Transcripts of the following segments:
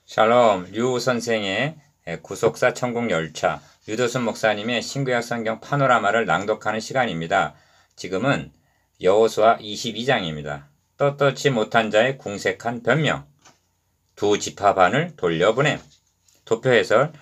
샬롬, 류 선생의 구속사 천국 열차, 유도순 목사님의 신구약 성경 파노라마를 낭독하는 시간입니다. 지금은 여호수아 22장입니다. 떳떳지 못한 자의 궁색한 변명, 두 지파반을 돌려보냄. 도표 해설.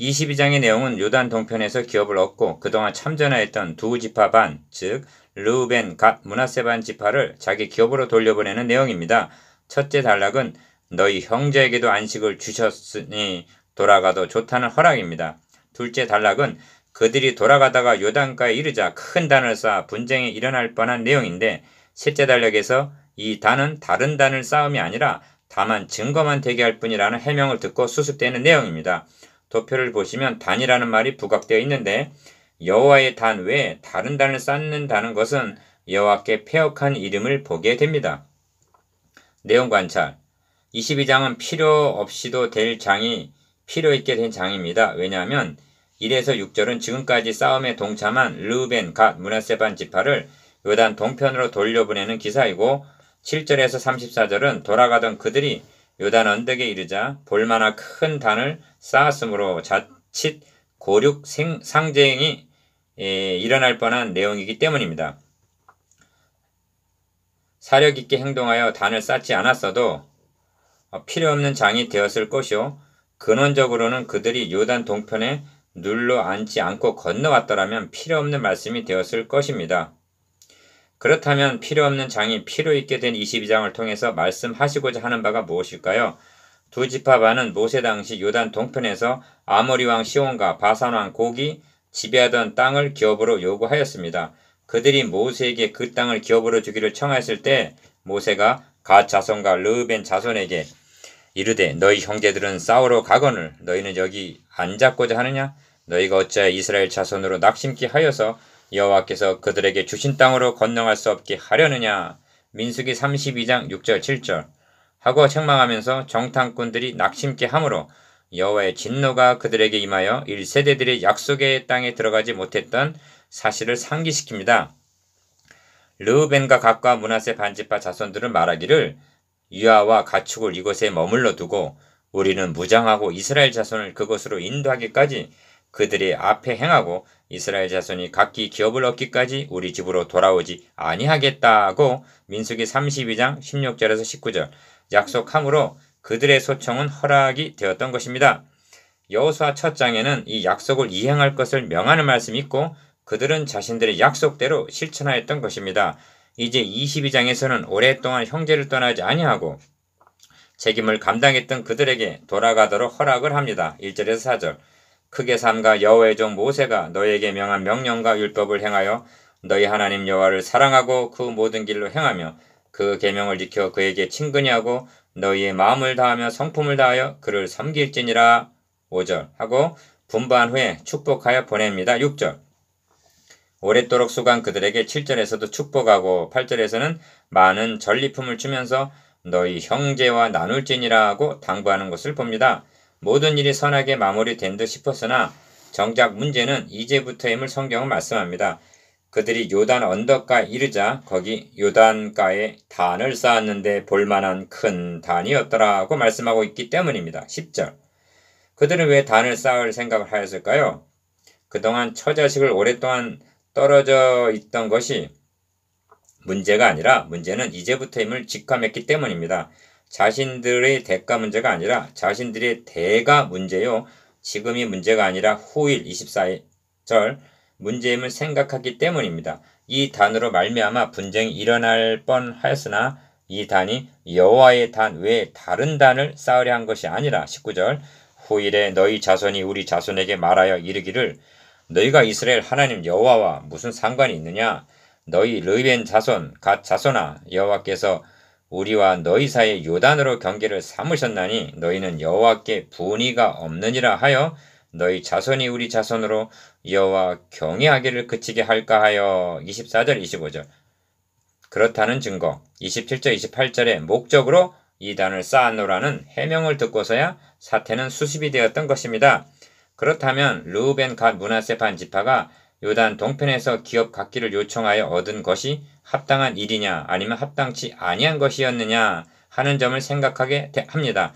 22장의 내용은 요단 동편에서 기업을 얻고 그동안 참전하였던 두 지파반, 즉 르우벤, 갓, 므낫세반 지파를 자기 기업으로 돌려보내는 내용입니다. 첫째 단락은 너희 형제에게도 안식을 주셨으니 돌아가도 좋다는 허락입니다. 둘째 단락은 그들이 돌아가다가 요단가에 이르자 큰 단을 쌓아 분쟁이 일어날 뻔한 내용인데, 셋째 단락에서 이 단은 다른 단을 쌓음이 아니라 다만 증거만 되게 할 뿐이라는 해명을 듣고 수습되는 내용입니다. 도표를 보시면 단이라는 말이 부각되어 있는데, 여호와의 단 외에 다른 단을 쌓는다는 것은 여호와께 패역한 이름을 보게 됩니다. 내용 관찰. 22장은 필요 없이도 될 장이 필요 있게 된 장입니다. 왜냐하면 1에서 6절은 지금까지 싸움에 동참한 르우벤, 갓, 므낫세반 지파를 요단 동편으로 돌려보내는 기사이고, 7절에서 34절은 돌아가던 그들이 요단 언덕에 이르자 볼만한 큰 단을 쌓았으므로 자칫 고륙 상쟁이 일어날 뻔한 내용이기 때문입니다. 사력 있게 행동하여 단을 쌓지 않았어도 필요 없는 장이 되었을 것이요, 근원적으로는 그들이 요단 동편에 눌러 앉지 않고 건너왔더라면 필요 없는 말씀이 되었을 것입니다. 그렇다면 필요 없는 장이 필요 있게 된 22장을 통해서 말씀하시고자 하는 바가 무엇일까요? 두 지파반은 모세 당시 요단 동편에서 아모리 왕 시온과 바산 왕 고기 지배하던 땅을 기업으로 요구하였습니다. 그들이 모세에게 그 땅을 기업으로 주기를 청하였을 때 모세가 갓 자손과 르우벤 자손에게 이르되 너희 형제들은 싸우러 가거늘 너희는 여기 앉았고자 하느냐? 너희가 어찌하여 이스라엘 자손으로 낙심케 하여서 여호와께서 그들에게 주신 땅으로 건너갈 수 없게 하려느냐? 민수기 32장 6절 7절 하고 책망하면서 정탐꾼들이 낙심케 함으로 여호와의 진노가 그들에게 임하여 1세대들의 약속의 땅에 들어가지 못했던 사실을 상기시킵니다. 르우벤과 갓과 므낫세 반지파 자손들은 말하기를 유아와 가축을 이곳에 머물러 두고 우리는 무장하고 이스라엘 자손을 그곳으로 인도하기까지 그들의 앞에 행하고 이스라엘 자손이 각기 기업을 얻기까지 우리 집으로 돌아오지 아니하겠다고 민수기 32장 16절에서 19절 약속함으로 그들의 소청은 허락이 되었던 것입니다. 여호수아 첫 장에는 이 약속을 이행할 것을 명하는 말씀이 있고 그들은 자신들의 약속대로 실천하였던 것입니다. 이제 22장에서는 오랫동안 형제를 떠나지 아니하고 책임을 감당했던 그들에게 돌아가도록 허락을 합니다. 1절에서 4절 크게 삼가 여호와의 종 모세가 너희에게 명한 명령과 율법을 행하여 너희 하나님 여호와를 사랑하고 그 모든 길로 행하며 그 계명을 지켜 그에게 친근히 하고 너희의 마음을 다하며 성품을 다하여 그를 섬길지니라. 5절 하고 분부한 후에 축복하여 보냅니다. 6절 오랫도록 수고한 그들에게 7절에서도 축복하고 8절에서는 많은 전리품을 주면서 너희 형제와 나눌지니라 하고 당부하는 것을 봅니다. 모든 일이 선하게 마무리된 듯 싶었으나 정작 문제는 이제부터임을 성경은 말씀합니다. 그들이 요단 언덕가에 이르자 거기 요단가에 단을 쌓았는데 볼만한 큰 단이었더라고 말씀하고 있기 때문입니다. 10절 그들은 왜 단을 쌓을 생각을 하였을까요? 그동안 처자식을 오랫동안 떨어져 있던 것이 문제가 아니라 문제는 이제부터임을 직감했기 때문입니다. 자신들의 대가 문제가 아니라 자신들의 대가 문제요. 지금이 문제가 아니라 후일 24절 문제임을 생각하기 때문입니다. 이 단으로 말미암아 분쟁이 일어날 뻔하였으나 이 단이 여호와의 단 외에 다른 단을 쌓으려 한 것이 아니라 19절 후일에 너희 자손이 우리 자손에게 말하여 이르기를 너희가 이스라엘 하나님 여호와와 무슨 상관이 있느냐? 너희 르우벤 자손 갓 자손아 여호와께서 우리와 너희 사이에 요단으로 경계를 삼으셨나니 너희는 여호와께 분의가 없느니라 하여 너희 자손이 우리 자손으로 여호와 경외하기를 그치게 할까 하여. 24절 25절 그렇다는 증거. 27절 28절의 목적으로 이 단을 쌓았노라는 해명을 듣고서야 사태는 수습이 되었던 것입니다. 그렇다면 르우벤 갓 므낫세 반 지파가 요단 동편에서 기업 갖기를 요청하여 얻은 것이 합당한 일이냐 아니면 합당치 아니한 것이었느냐 하는 점을 생각하게 합니다.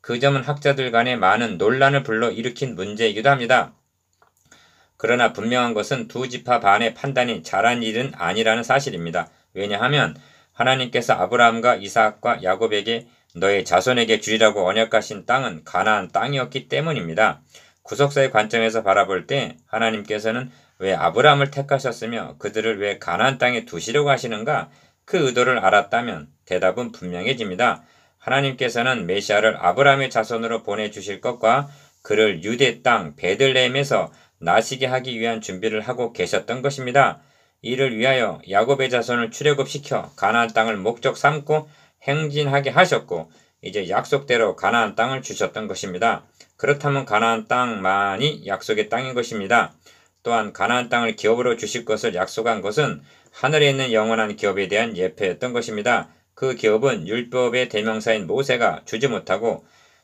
그 점은 학자들 간에 많은 논란을 불러일으킨 문제이기도 합니다. 그러나 분명한 것은 두 지파 반의 판단이 잘한 일은 아니라는 사실입니다. 왜냐하면 하나님께서 아브라함과 이삭과 야곱에게 너의 자손에게 주리라고 언약하신 땅은 가나안 땅이었기 때문입니다. 구속사의 관점에서 바라볼 때 하나님께서는 왜 아브라함을 택하셨으며 그들을 왜 가나안 땅에 두시려고 하시는가? 그 의도를 알았다면 대답은 분명해집니다. 하나님께서는 메시아를 아브라함의 자손으로 보내주실 것과 그를 유대 땅 베들레헴에서 나시게 하기 위한 준비를 하고 계셨던 것입니다. 이를 위하여 야곱의 자손을 출애굽시켜 가나안 땅을 목적 삼고 행진하게 하셨고 이제 약속대로 가나안 땅을 주셨던 것입니다. 그렇다면 가나안 땅만이 약속의 땅인 것입니다. 또한 가나안 땅을 기업으로 주실 것을 약속한 것은 하늘에 있는 영원한 기업에 대한 예표였던 것입니다. 그 기업은 율법의 대명사인 모세가 주지 못하고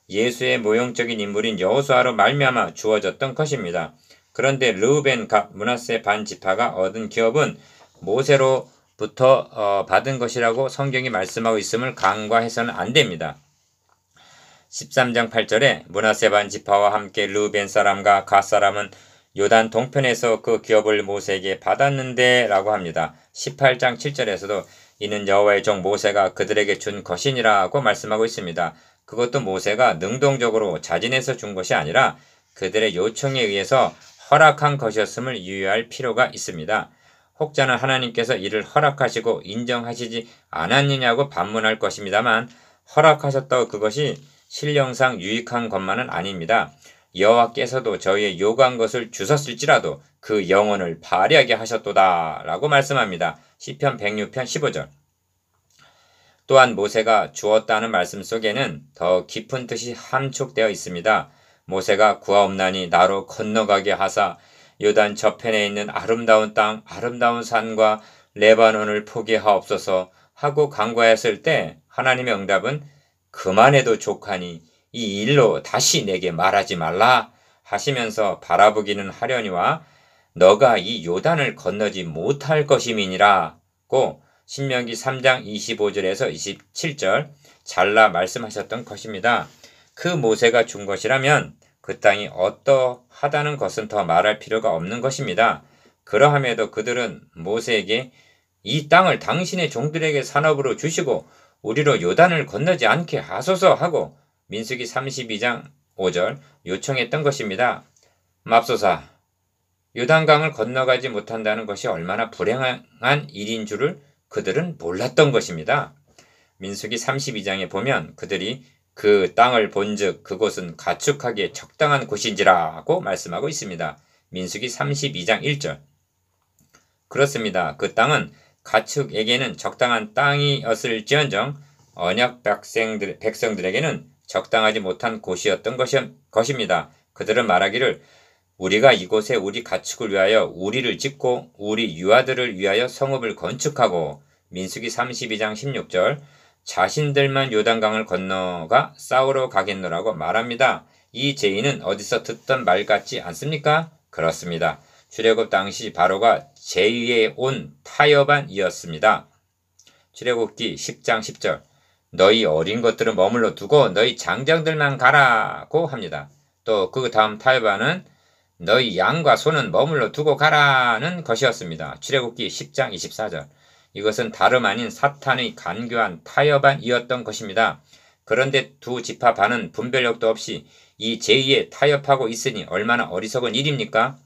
예수의 모형적인 인물인 여호수아로 말미암아 주어졌던 것입니다. 그런데 르우벤, 갓, 므낫세 반 지파가 얻은 기업은 모세로부터 받은 것이라고 성경이 말씀하고 있음을 간과해서는 안 됩니다. 13장 8절에 므낫세 반 지파와 함께 르우벤 사람과 갓 사람은 요단 동편에서 그 기업을 모세에게 받았는데 라고 합니다. 18장 7절에서도 이는 여호와의 종 모세가 그들에게 준 것이니라고 말씀하고 있습니다. 그것도 모세가 능동적으로 자진해서 준 것이 아니라 그들의 요청에 의해서 허락한 것이었음을 유의할 필요가 있습니다. 혹자는 하나님께서 이를 허락하시고 인정하시지 않았느냐고 반문할 것입니다만 허락하셨다고 그것이 신령상 유익한 것만은 아닙니다. 여호와께서도 저희의 요구한 것을 주셨을지라도 그 영혼을 발휘하게 하셨도다 라고 말씀합니다. 시편 106편 15절. 또한 모세가 주었다는 말씀 속에는 더 깊은 뜻이 함축되어 있습니다. 모세가 구하옵나니 나로 건너가게 하사 요단 저편에 있는 아름다운 땅, 아름다운 산과 레바논을 포기하옵소서 하고 간구하였을 때 하나님의 응답은 그만해도 족하니 이 일로 다시 내게 말하지 말라 하시면서 바라보기는 하려니와 너가 이 요단을 건너지 못할 것임이니라고 신명기 3장 25절에서 27절 잘라 말씀하셨던 것입니다. 그 모세가 준 것이라면 그 땅이 어떠하다는 것은 더 말할 필요가 없는 것입니다. 그러함에도 그들은 모세에게 이 땅을 당신의 종들에게 산업으로 주시고 우리로 요단을 건너지 않게 하소서 하고 민수기 32장 5절 요청했던 것입니다. 맙소사, 요단강을 건너가지 못한다는 것이 얼마나 불행한 일인 줄을 그들은 몰랐던 것입니다. 민수기 32장에 보면 그들이 그 땅을 본즉 그곳은 가축하기에 적당한 곳인지라고 말씀하고 있습니다. 민수기 32장 1절. 그렇습니다. 그 땅은 가축에게는 적당한 땅이었을지언정 언약 백성들에게는 적당하지 못한 곳이었던 것입니다. 그들은 말하기를 우리가 이곳에 우리 가축을 위하여 우리를 짓고 우리 유아들을 위하여 성읍을 건축하고 민수기 32장 16절 자신들만 요단강을 건너가 싸우러 가겠노라고 말합니다. 이 제의는 어디서 듣던 말 같지 않습니까? 그렇습니다. 출애굽 당시 바로가 제의에 온 타협안이었습니다. 출애굽기 10장 10절 너희 어린 것들은 머물러 두고 너희 장정들만 가라고 합니다. 또 그 다음 타협안은 너희 양과 소는 머물러 두고 가라는 것이었습니다. 출애굽기 10장 24절 이것은 다름 아닌 사탄의 간교한 타협안이었던 것입니다. 그런데 두 지파 반은 분별력도 없이 이 제의에 타협하고 있으니 얼마나 어리석은 일입니까?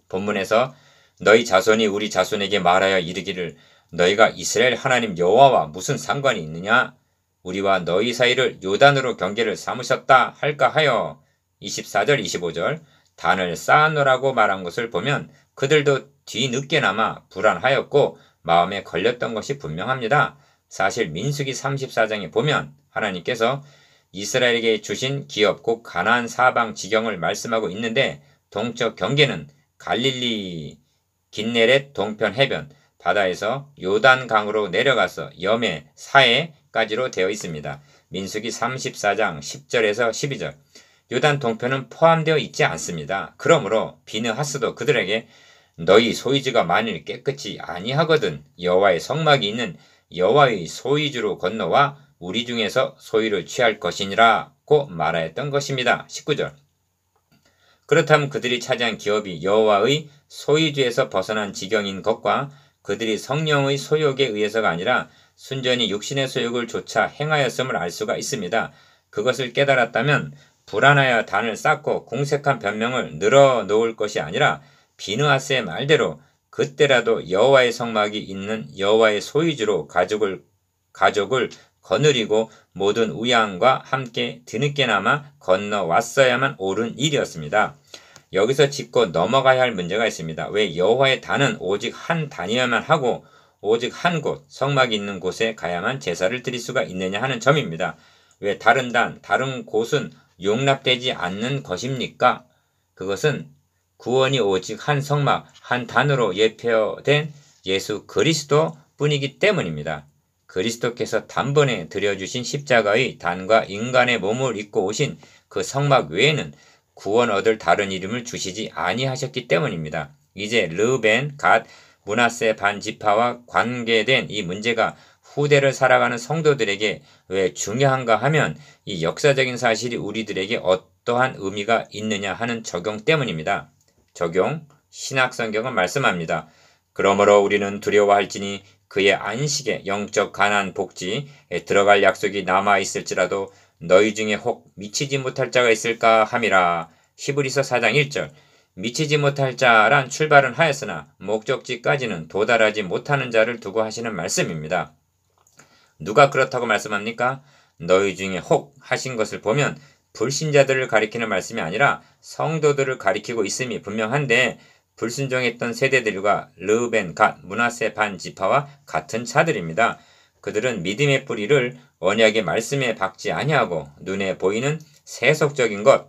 본문에서 너희 자손이 우리 자손에게 말하여 이르기를 너희가 이스라엘 하나님 여호와와 무슨 상관이 있느냐? 우리와 너희 사이를 요단으로 경계를 삼으셨다 할까 하여 24절 25절 단을 쌓아놓으라고 말한 것을 보면 그들도 뒤늦게나마 불안하였고 마음에 걸렸던 것이 분명합니다. 사실 민수기 34장에 보면 하나님께서 이스라엘에게 주신 기업 곧 가나안 사방 지경을 말씀하고 있는데 동쪽 경계는 갈릴리 긴네렛 동편 해변 바다에서 요단강으로 내려가서 염해 사해까지로 되어 있습니다. 민수기 34장 10절에서 12절 요단 동편은 포함되어 있지 않습니다. 그러므로 비느하스도 그들에게 너희 소유지가 만일 깨끗이 아니하거든 여호와의 성막이 있는 여호와의 소유지로 건너와 우리 중에서 소유를 취할 것이니라 고 말하였던 것입니다. 19절. 그렇다면 그들이 차지한 기업이 여호와의 소유주에서 벗어난 지경인 것과 그들이 성령의 소욕에 의해서가 아니라 순전히 육신의 소욕을 조차 행하였음을 알 수가 있습니다. 그것을 깨달았다면 불안하여 단을 쌓고 궁색한 변명을 늘어놓을 것이 아니라 비느하스의 말대로 그때라도 여호와의 성막이 있는 여호와의 소유주로 가족을 거느리고 모든 우양과 함께 뒤늦게나마 건너왔어야만 옳은 일이었습니다. 여기서 짚고 넘어가야 할 문제가 있습니다. 왜 여호와의 단은 오직 한 단이어야만 하고 오직 한 곳, 성막이 있는 곳에 가야만 제사를 드릴 수가 있느냐 하는 점입니다. 왜 다른 단, 다른 곳은 용납되지 않는 것입니까? 그것은 구원이 오직 한 성막, 한 단으로 예표된 예수 그리스도 뿐이기 때문입니다. 그리스도께서 단번에 드려주신 십자가의 단과 인간의 몸을 입고 오신 그 성막 외에는 구원 얻을 다른 이름을 주시지 아니하셨기 때문입니다. 이제 르벤, 갓, 므낫세 반 지파와 관계된 이 문제가 후대를 살아가는 성도들에게 왜 중요한가 하면 이 역사적인 사실이 우리들에게 어떠한 의미가 있느냐 하는 적용 때문입니다. 적용, 신약성경은 말씀합니다. 그러므로 우리는 두려워할지니 그의 안식에 영적 가난 복지에 들어갈 약속이 남아있을지라도 너희 중에 혹 미치지 못할 자가 있을까 함이라. 히브리서 4장 1절. 미치지 못할 자란 출발은 하였으나 목적지까지는 도달하지 못하는 자를 두고 하시는 말씀입니다. 누가 그렇다고 말씀합니까? 너희 중에 혹 하신 것을 보면 불신자들을 가리키는 말씀이 아니라 성도들을 가리키고 있음이 분명한데 불순종했던 세대들과 르벤, 갓, 므낫세 반 지파와 같은 자들입니다. 그들은 믿음의 뿌리를 언약의 말씀에 박지 아니하고 눈에 보이는 세속적인 것,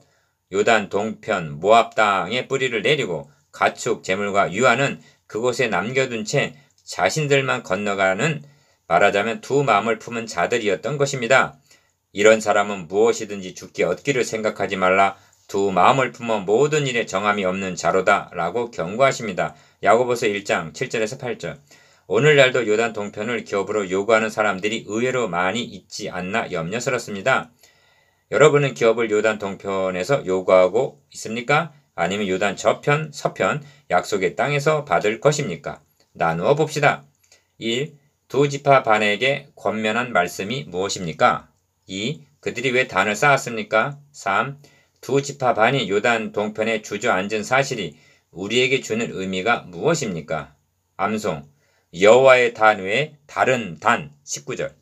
요단 동편 모압 땅에 뿌리를 내리고 가축, 재물과 유아는 그곳에 남겨둔 채 자신들만 건너가는 말하자면 두 마음을 품은 자들이었던 것입니다. 이런 사람은 무엇이든지 죽게 얻기를 생각하지 말라. 두 마음을 품어 모든 일에 정함이 없는 자로다 라고 경고하십니다. 야고보서 1장 7절에서 8절. 오늘날도 요단 동편을 기업으로 요구하는 사람들이 의외로 많이 있지 않나 염려스럽습니다. 여러분은 기업을 요단 동편에서 요구하고 있습니까? 아니면 요단 저편, 서편, 약속의 땅에서 받을 것입니까? 나누어 봅시다. 1. 두 지파 반에게 권면한 말씀이 무엇입니까? 2. 그들이 왜 단을 쌓았습니까? 3. 두 지파 반이 요단 동편에 주저앉은 사실이 우리에게 주는 의미가 무엇입니까? 암송. 여호와의 단 외에 다른 단 19절.